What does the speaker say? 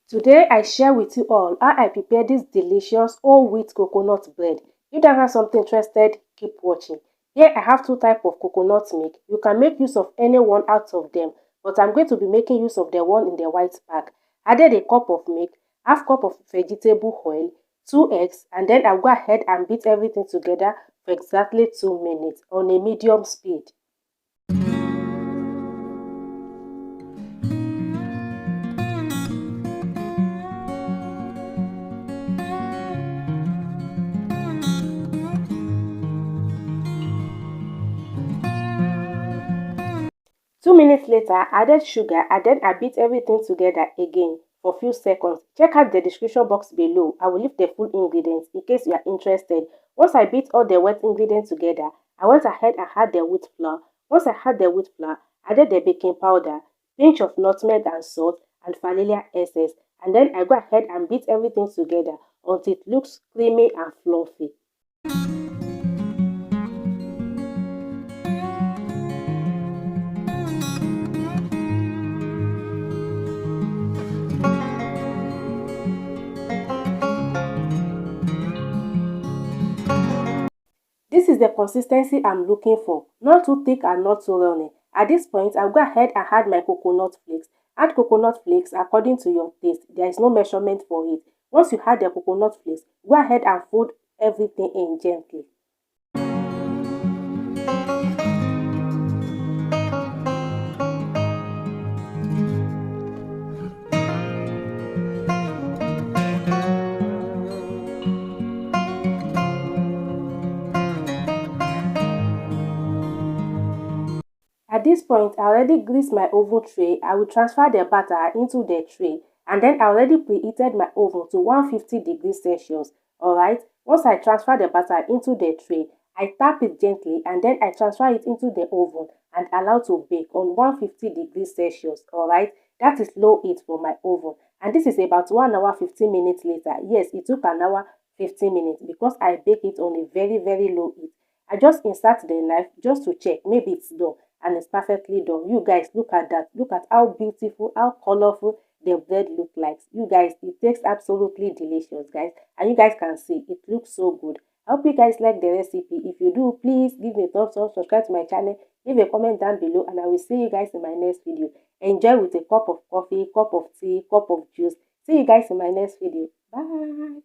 Today I share with you all how I prepare this delicious whole wheat coconut bread. If that has something interested, keep watching. Here I have two types of coconut milk. You can make use of any one out of them, but I'm going to be making use of the one in the white pack. Added a cup of milk, half cup of vegetable oil, 2 eggs, and then I'll go ahead and beat everything together for exactly 2 minutes on a medium speed. 2 minutes later, I added sugar and then I beat everything together again for a few seconds. Check out the description box below. I will leave the full ingredients in case you are interested. Once I beat all the wet ingredients together, I went ahead and add the wheat flour. Once I had the wheat flour, I added the baking powder, pinch of nutmeg and salt, and vanilla essence. And then I go ahead and beat everything together until it looks creamy and fluffy. This is the consistency I'm looking for, not too thick and not too runny. At this point, I'll go ahead and add my coconut flakes. Add coconut flakes according to your taste. There is no measurement for it. Once you add the coconut flakes, go ahead and fold everything in gently. At this point, I already greased my oven tray. I will transfer the batter into the tray, and then I already preheated my oven to 150 degrees Celsius. Alright, once I transfer the batter into the tray, I tap it gently and then I transfer it into the oven and allow to bake on 150 degrees Celsius. Alright, that is low heat for my oven. And this is about 1 hour 15 minutes later. Yes, it took an hour 15 minutes because I bake it on a very low heat. I just insert the knife just to check maybe it's done, and it's perfectly done. You guys, look at that. Look at how beautiful, how colorful the bread look like. You guys, it tastes absolutely delicious, guys, and you guys can see it looks so good. I hope you guys like the recipe. If you do, please give me a thumbs up, subscribe to my channel, leave a comment down below, and I will see you guys in my next video. Enjoy with a cup of coffee, cup of tea, cup of juice. See you guys in my next video. Bye.